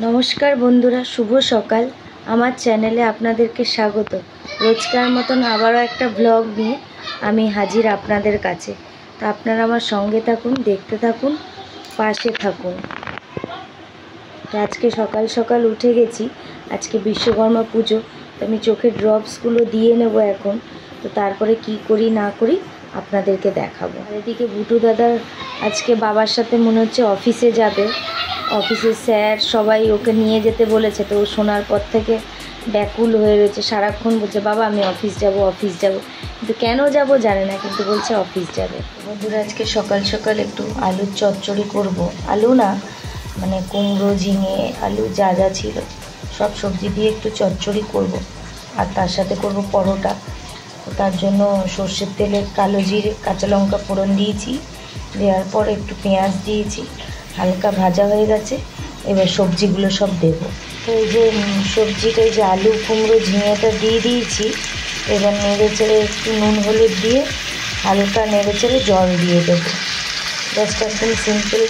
নমস্কার বন্ধুরা, শুভ সকাল। আমার চ্যানেলে আপনাদেরকে স্বাগত। রোজকার মতন আবারও একটা ব্লগ নিয়ে আমি হাজির আপনাদের কাছে। তো আপনারা আমার সঙ্গে থাকুন, দেখতে থাকুন, পাশে থাকুন। তো আজকে সকাল সকাল উঠে গেছি। আজকে বিশ্বকর্মা পুজো, তো আমি চোখের ড্রপসগুলো দিয়ে নেব এখন। তো তারপরে কি করি না করি আপনাদেরকে দেখাবো। আর এদিকে বুটু দাদার আজকে বাবার সাথে মনে হচ্ছে অফিসে যাবে। অফিসের স্যার সবাই ওকে নিয়ে যেতে বলেছে। তো ও শোনার পর থেকে ব্যাকুল হয়ে রয়েছে, সারাক্ষণ বলছে বাবা আমি অফিস যাব অফিস যাব, কিন্তু কেন যাব জানে না, কিন্তু বলছে অফিস যাবে। বন্ধুরা আজকে সকাল সকাল একটু আলুর চচ্চড়ি করব। আলু না, মানে কুমড়ো, ঝিঙে, আলু যা যা ছিল সব সবজি দিয়ে একটু চচ্চড়ি করব। আর তার সাথে করব পরোটা। তো তার জন্য সর্ষের তেলে কালো জিরে, কাঁচা লঙ্কা ফোড়ন দিয়েছি। দেওয়ার পর একটু পেঁয়াজ দিয়েছি, হালকা ভাজা হয়ে গেছে। এবার সবজিগুলো সব দেব। তো এই যে সবজিটা, এই যে আলু, কুমড়ো, ঝিঙেটা দিয়ে দিয়েছি। এবার নেড়ে চেড়ে একটু নুন হলুদ দিয়ে হালকা নেড়ে চেড়ে জল দিয়ে দেবো। জাস্ট একদম সিম্পল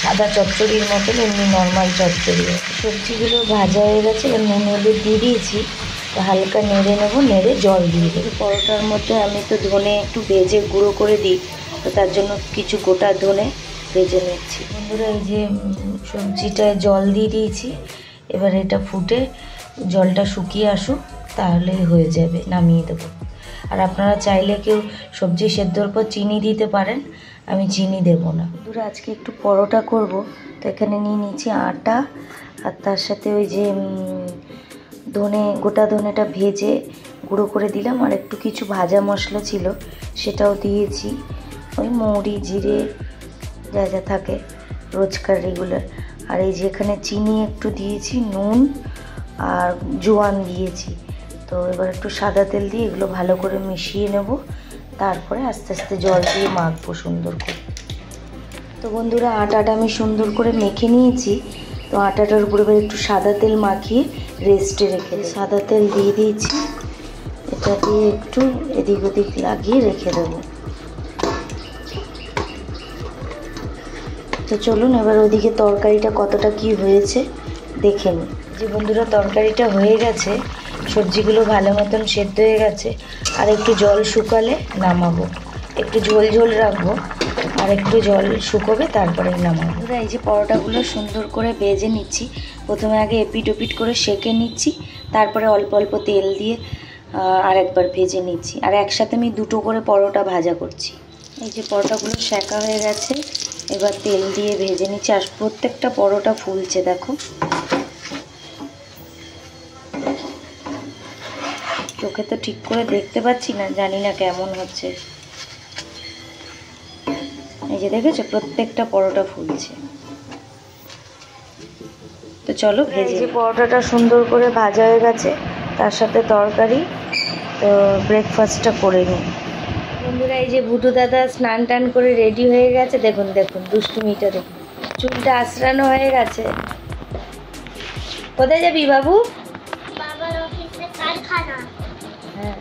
সাদা চচ্চড়ির মতন, এমনি নর্মাল চচ্চড়ি। সবজিগুলো ভাজা হয়ে গেছে, এবার নুন হলুদ দিয়ে দিয়েছি। তো হালকা নেড়ে নেবো, নেড়ে জল দিয়ে দেবো। পরোটার মধ্যে আমি তো ধনে একটু ভেজে গুঁড়ো করে দিই, তো তার জন্য কিছু গোটা ধনে ভেজে নিচ্ছি। বন্ধুরা এই যে সবজিটায় জল দিয়ে দিয়েছি। এবার এটা ফুটে জলটা শুকিয়ে আসুক, তাহলেই হয়ে যাবে, নামিয়ে দেবো। আর আপনারা চাইলে কেউ সবজি সেদ্ধর পর চিনি দিতে পারেন, আমি চিনি দেব না। বন্ধুরা আজকে একটু পরোটা করব। তো এখানে নিয়ে নিচ্ছি আটা, আর তার সাথে ওই যে ধনে, গোটা ধনেটা ভেজে গুঁড়ো করে দিলাম। আর একটু কিছু ভাজা মশলা ছিল সেটাও দিয়েছি, ওই মৌরি, জিরে যা যা থাকে রোজকার রেগুলার। আর এই যে এখানে চিনি একটু দিয়েছি, নুন আর জোয়ান দিয়েছি। তো এবার একটু সাদা তেল দিয়ে এগুলো ভালো করে মিশিয়ে নেব। তারপরে আস্তে আস্তে জল দিয়ে মাখবো সুন্দর করে। তো বন্ধুরা আটাটা আমি সুন্দর করে মেখে নিয়েছি। তো আটাটার উপরে এবার একটু সাদা তেল মাখিয়ে রেস্টে রেখে, সাদা তেল দিয়ে দিয়েছি। এটা দিয়ে একটু এদিক ওদিক লাগিয়ে রেখে দেবো। তো চলুন এবার ওদিকে তরকারিটা কতটা কি হয়েছে দেখে নিই। যে বন্ধুরা তরকারিটা হয়ে গেছে, সবজিগুলো ভালো মতন সেদ্ধ হয়ে গেছে। আর একটু জল শুকালে নামাবো, একটু ঝোল ঝোল রাখবো, আর একটু জল শুকোবে তারপরে নামাবো। এই যে পরোটাগুলো সুন্দর করে ভেজে নিচ্ছি। প্রথমে আগে এপিট ওপিট করে সেঁকে নিচ্ছি, তারপরে অল্প অল্প তেল দিয়ে আরেকবার ভেজে নিচ্ছি। আর একসাথে আমি দুটো করে পরোটা ভাজা করছি। এই যে পরোটাগুলো সেঁকা হয়ে গেছে, এবার তেল দিয়ে ভেজে নিচ্ছি। আর প্রত্যেকটা পরোটা ফুলছে দেখো, চোখে তো ঠিক করে দেখতে পাচ্ছি না, জানি না কেমন হচ্ছে। এই যে দেখেছো প্রত্যেকটা পরোটা ফুলছে। তো চলো ভেজে। এই যে পরোটাটা সুন্দর করে ভাজা হয়ে গেছে, তার সাথে তরকারি। তো ব্রেকফাস্টটা করে নিই। বন্ধুরা এই যে বুটু দাদা স্নান টান করে রেডি হয়ে গেছে। দেখুন দেখুন দুষ্টুমিটা দেখুন, চুলটা আঁচড়ানো হয়ে গেছে। কোথায় যাবি বাবু? বাবার অফিসে কারখানা। হ্যাঁ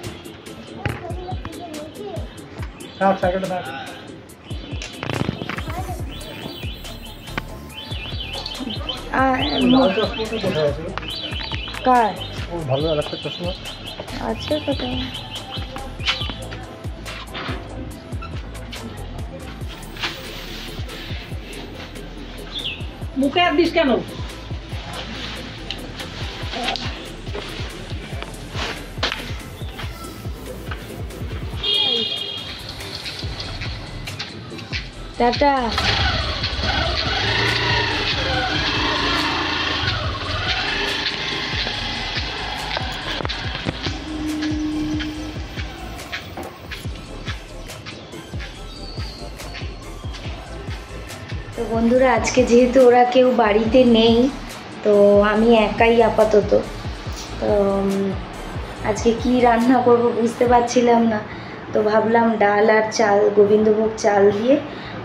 কার ভালো আরেকটা চশমা আছে কোথায়? মুখে আর দিস কেন? টাটা। তো বন্ধুরা আজকে যেহেতু ওরা কেউ বাড়িতে নেই, তো আমি একাই আপাতত। তো আজকে কি রান্না করব বুঝতে পারছিলাম না। তো ভাবলাম ডাল আর চাল, গোবিন্দভোগ চাল দিয়ে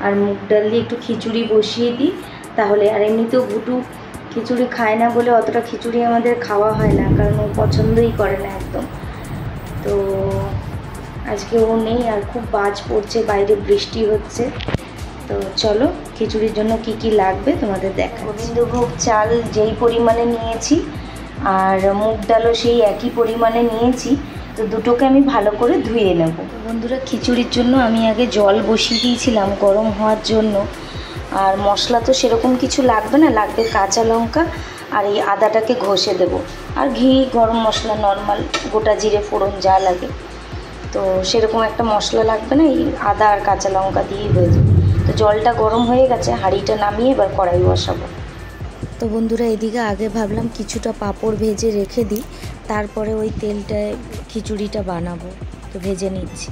আর মুগ ডাল দিয়ে একটু খিচুড়ি বসিয়ে দিই তাহলে। আর এমনিতেও বুটু খিচুড়ি খায় না বলে অতটা খিচুড়ি আমাদের খাওয়া হয় না, কারণ ও পছন্দই করে না একদম। তো আজকে ও নেই, আর খুব বাজ পড়ছে, বাইরে বৃষ্টি হচ্ছে। তো চলো খিচুড়ির জন্য কি কি লাগবে তোমাদের দেখা। গোবিন্দভোগ চাল যেই পরিমাণে নিয়েছি আর মুগ ডালও সেই একই পরিমাণে নিয়েছি, তো দুটোকে আমি ভালো করে ধুয়ে নেব। বন্ধুরা, খিচুড়ির জন্য আমি আগে জল বসিয়ে দিয়েছিলাম গরম হওয়ার জন্য। আর মশলা তো সেরকম কিছু লাগবে না, লাগবে কাঁচা লঙ্কা আর এই আদাটাকে ঘষে দেব, আর ঘি, গরম মশলা, নর্মাল গোটা জিরে ফোড়ন যা লাগে। তো সেরকম একটা মশলা লাগবে না, এই আদা আর কাঁচা লঙ্কা দিয়েই হয়ে যাবে। তো জলটা গরম হয়ে গেছে, হাঁড়িটা নামিয়ে এবার কড়াই বসাবো। তো বন্ধুরা, এদিকে আগে ভাবলাম কিছুটা পাঁপড় ভেজে রেখে দিই, তারপরে ওই তেলটায় খিচুড়িটা বানাবো। তো ভেজে নিচ্ছি।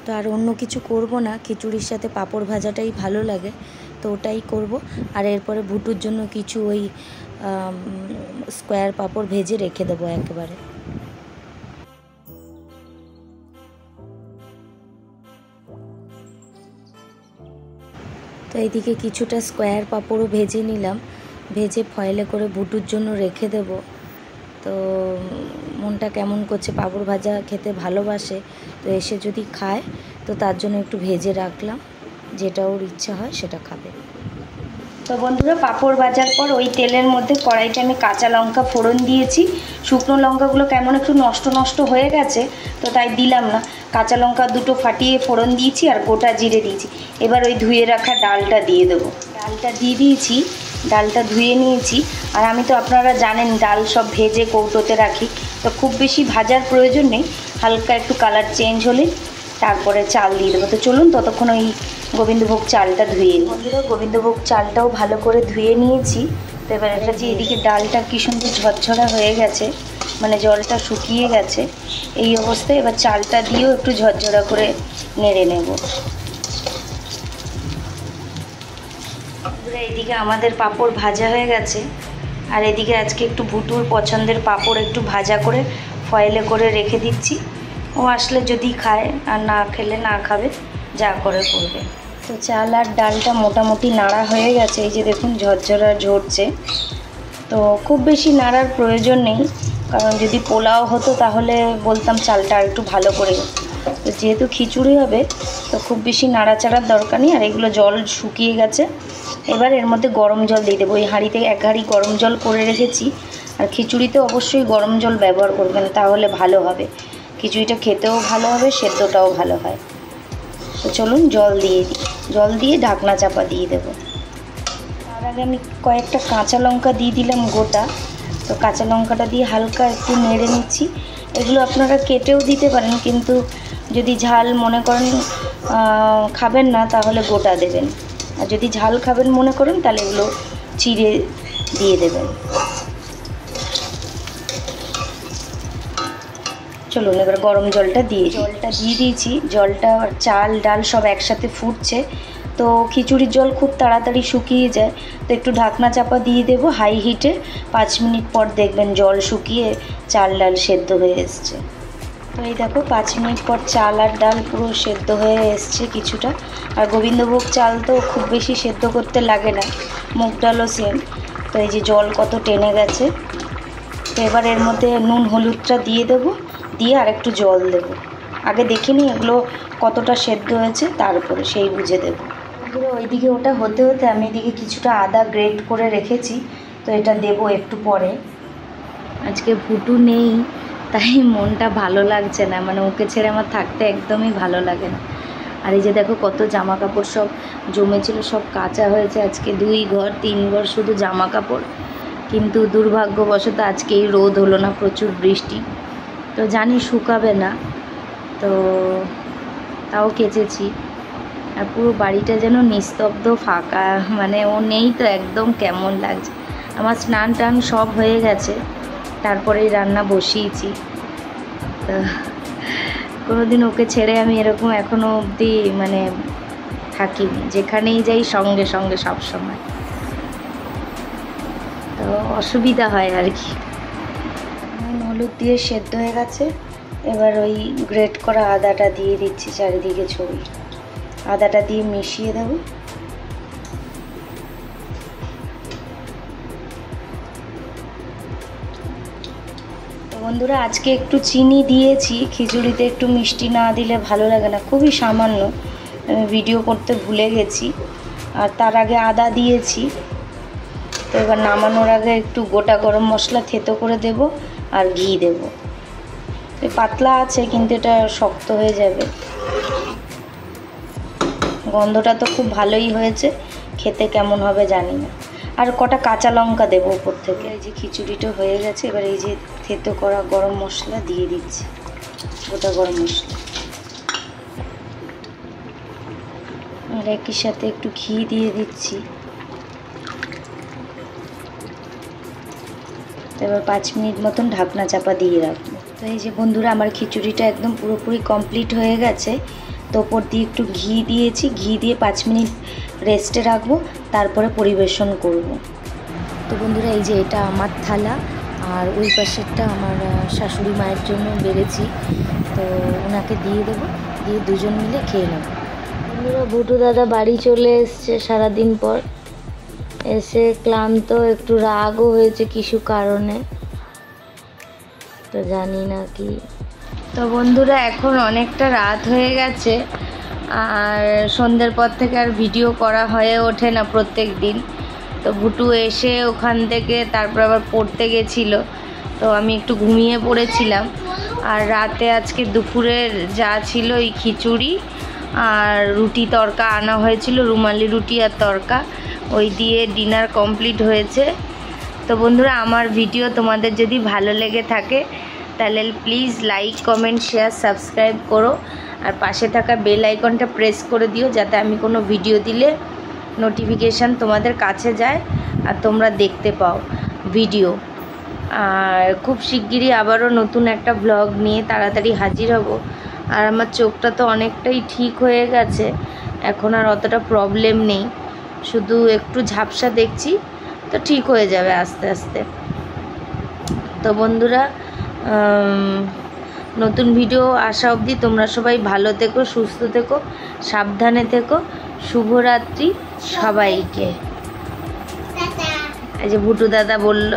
তো আর অন্য কিছু করব না, খিচুড়ির সাথে পাঁপড় ভাজাটাই ভালো লাগে, তো ওটাই করব। আর এরপরে ভুটুর জন্য কিছু ওই স্কোয়ার পাঁপড় ভেজে রেখে দেবো একেবারে। তো এইদিকে কিছুটা স্কোয়ার পাঁপড়ও ভেজে নিলাম, ভেজে ফয়েলে করে ভুটুর জন্য রেখে দেব। তো মনটা কেমন করছে, পাঁপড় ভাজা খেতে ভালোবাসে, তো এসে যদি খায় তো তার জন্য একটু ভেজে রাখলাম, যেটা ওর ইচ্ছা হয় সেটা খাবে। তো বন্ধুরা, পাঁপড় ভাজার পর ওই তেলের মধ্যে কড়াইতে আমি কাঁচা লঙ্কা ফোড়ন দিয়েছি। শুকনো লঙ্কাগুলো কেমন একটু নষ্ট নষ্ট হয়ে গেছে, তো তাই দিলাম না। কাঁচা লঙ্কা দুটো ফাটিয়ে ফোড়ন দিয়েছি আর গোটা জিরে দিয়েছি। এবার ওই ধুয়ে রাখা ডালটা দিয়ে দেবো। ডালটা দিয়ে দিয়েছি, ডালটা ধুয়ে নিয়েছি। আর আমি তো আপনারা জানেন ডাল সব ভেজে কৌটোতে রাখি, তো খুব বেশি ভাজার প্রয়োজন নেই, হালকা একটু কালার চেঞ্জ হলে তারপরে চাল দিয়ে দেবো। তো চলুন ততক্ষণ ওই গোবিন্দভোগ চালটা ধুয়ে নিই। বন্ধুরা, গোবিন্দভোগ চালটাও ভালো করে ধুয়ে নিয়েছি। তো এবার এটা যে এদিকে ডালটা কি সুন্দর ঝরঝরা হয়ে গেছে, মানে জলটা শুকিয়ে গেছে, এই অবস্থায় এবার চালটা দিয়েও একটু ঝরঝরা করে নেড়ে নেব। এদিকে আমাদের পাঁপড় ভাজা হয়ে গেছে, আর এদিকে আজকে একটু ভুটুর পছন্দের পাঁপড় একটু ভাজা করে ফয়েলে করে রেখে দিচ্ছি। ও আসলে যদি খায়, আর না খেলে না খাবে, যা করে করবে। তো চাল আর ডালটা মোটামুটি নাড়া হয়ে গেছে, এই যে দেখুন ঝরঝরা ঝরছে। তো খুব বেশি নাড়ার প্রয়োজন নেই, কারণ যদি পোলাও হতো তাহলে বলতাম চালটা আর একটু ভালো করে। তো যেহেতু খিচুড়ি হবে, তো খুব বেশি নাড়াচাড়ার দরকার নেই। আর এগুলো জল শুকিয়ে গেছে, এবার এর মধ্যে গরম জল দিয়ে দেবো। এই হাঁড়িতে এক হাঁড়ি গরম জল করে রেখেছি, আর খিচুড়িতে অবশ্যই গরম জল ব্যবহার করবেন, তাহলে ভালো হবে। খিচুড়িটা খেতেও ভালো হবে, সেদ্ধটাও ভালো হয়। তো চলুন জল দিয়ে দিই, জল দিয়ে ঢাকনা চাপা দিয়ে দেবো। তার আগে আমি কয়েকটা কাঁচা লঙ্কা দিয়ে দিলাম গোটা। তো কাঁচা লঙ্কাটা দিয়ে হালকা একটু নেড়ে নিচ্ছি। এগুলো আপনারা কেটেও দিতে পারেন, কিন্তু যদি ঝাল মনে করেন খাবেন না, তাহলে গোটা দেবেন। আর যদি ঝাল খাবেন মনে করেন, তাহলে এগুলো চিড়ে দিয়ে দেবেন। চলুন এবার গরম জলটা দিয়ে দিয়েছি। জলটা আর চাল ডাল সব একসাথে ফুটছে। তো খিচুড়ির জল খুব তাড়াতাড়ি শুকিয়ে যায়, তো একটু ঢাকনা চাপা দিয়ে দেবো হাই হিটে। 5 মিনিট পর দেখবেন জল শুকিয়ে চাল ডাল সেদ্ধ হয়ে এসছে। তো এই দেখো 5 মিনিট পর চাল আর ডাল পুরো সেদ্ধ হয়ে এসছে কিছুটা। আর গোবিন্দভোগ চাল তো খুব বেশি সেদ্ধ করতে লাগে না, মুগ ডালও সেম। তো এই যে জল কত টেনে গেছে। তো এবার এর মধ্যে নুন হলুদটা দিয়ে দেবো, দিয়ে আর একটু জল দেবো। আগে দেখিনি এগুলো কতটা সেদ্ধ হয়েছে, তারপরে সেই বুঝে দেবো। ওইদিকে ওটা হতে হতে আমি এদিকে কিছুটা আদা গ্রেট করে রেখেছি, তো এটা দেবো একটু পরে। আজকে ভুটু নেই, তাই মনটা ভালো লাগছে না, মানে ওকে ছেড়ে আমার থাকতে একদমই ভালো লাগে না। আর এই যে দেখো কত জামা কাপড় সব জমেছিল, সব কাচা হয়েছে আজকে। 2 ঘর 3 ঘর শুধু জামা কাপড়, কিন্তু দুর্ভাগ্যবশত আজকে এই রোদ হলো না, প্রচুর বৃষ্টি। তো জানি শুকাবে না, তো তাও কেচেছি। আর পুরো বাড়িটা যেন নিস্তব্ধ ফাঁকা, মানে ও নেই তো একদম কেমন লাগছে। আমার স্নান টান সব হয়ে গেছে, তারপরেই রান্না বসিয়েছি। তো কোনোদিন ওকে ছেড়ে আমি এরকম এখনও অবধি মানে থাকিনি, যেখানেই যাই সঙ্গে সঙ্গে সব সময়। তো অসুবিধা হয় আর কি। হলুদ দিয়ে সেদ্ধ হয়ে গেছে, এবার ওই গ্রেট করা আদাটা দিয়ে দিচ্ছি চারিদিকে ছড়িয়ে। আদাটা দিয়ে মিশিয়ে দেবো। বন্ধুরা আজকে একটু চিনি দিয়েছি, খিচুড়িতে একটু মিষ্টি না দিলে ভালো লাগে না, খুবই সামান্য, আমি ভিডিও করতে ভুলে গেছি। আর তার আগে আদা দিয়েছি। তো এবার নামানোর আগে একটু গোটা গরম মশলা থেতো করে দেব আর ঘি দেব। পাতলা আছে কিন্তু এটা শক্ত হয়ে যাবে। গন্ধটা তো খুব ভালোই হয়েছে, খেতে কেমন হবে জানি না। আর কটা কাঁচা লঙ্কা দেবো উপর থেকে। এই যে খিচুড়িটা হয়ে গেছে, এবার এই যে থেতো করা গরম মশলা দিয়ে দিচ্ছি, গোটা গরম মশলা। আর একই সাথে একটু ঘি দিয়ে দিচ্ছি। এবার 5 মিনিট মতন ঢাকনা চাপা দিয়ে রাখবো। তো এই যে বন্ধুরা আমার খিচুড়িটা একদম পুরোপুরি কমপ্লিট হয়ে গেছে। তো ওপর দিয়ে একটু ঘি দিয়েছি, ঘি দিয়ে 5 মিনিট রেস্টে রাখবো, তারপরে পরিবেশন করব। তো বন্ধুরা এই যে এটা আমার থালা, আর ওই পাশেরটা আমার শাশুড়ি মায়ের জন্য বেড়েছি, তো ওনাকে দিয়ে দেবো, দিয়ে দুজন মিলে খেয়ে নেব। বন্ধুরা বুটু দাদা বাড়ি চলে এসছে সারাদিন পর, এসে ক্লান্ত, একটু রাগও হয়েছে কিছু কারণে, তো জানি না কি। তো বন্ধুরা এখন অনেকটা রাত হয়ে গেছে, আর সন্ধ্যের পর থেকে আর ভিডিও করা হয়ে ওঠে না প্রত্যেক দিন। তো বুটু এসে ওখান থেকে তারপর আবার পড়তে গেছিলো, তো আমি একটু ঘুমিয়ে পড়েছিলাম। আর রাতে আজকে দুপুরের যা ছিল এই খিচুড়ি আর রুটি তড়কা আনা হয়েছিল, রুমালি রুটি আর তড়কা, ওই দিয়ে ডিনার কমপ্লিট হয়েছে। তো বন্ধুরা আমার ভিডিও তোমাদের যদি ভালো লেগে থাকে তাহলে please like, comment, share, subscribe করো, আর পাশে থাকা বেল আইকনটা প্রেস করে দিও, যাতে আমি কোনো ভিডিও দিলে নোটিফিকেশান তোমাদের কাছে যায় আর তোমরা দেখতে পাও ভিডিও। আর খুব শিগগিরই আবারও নতুন একটা ব্লগ নিয়ে তাড়াতাড়ি হাজির হব। আর আমার চোখটা তো অনেকটাই ঠিক হয়ে গেছে, এখন আর অতটা প্রবলেম নেই, শুধু একটু ঝাপসা দেখছি, তো ঠিক হয়ে যাবে আস্তে আস্তে। তো বন্ধুরা নতুন ভিডিও আসা অবধি তোমরা সবাই ভালো থেকো, সুস্থ থেকো, সাবধানে থেকো। শুভরাত্রি সবাইকে। এই যে ভুটু দাদা বলল।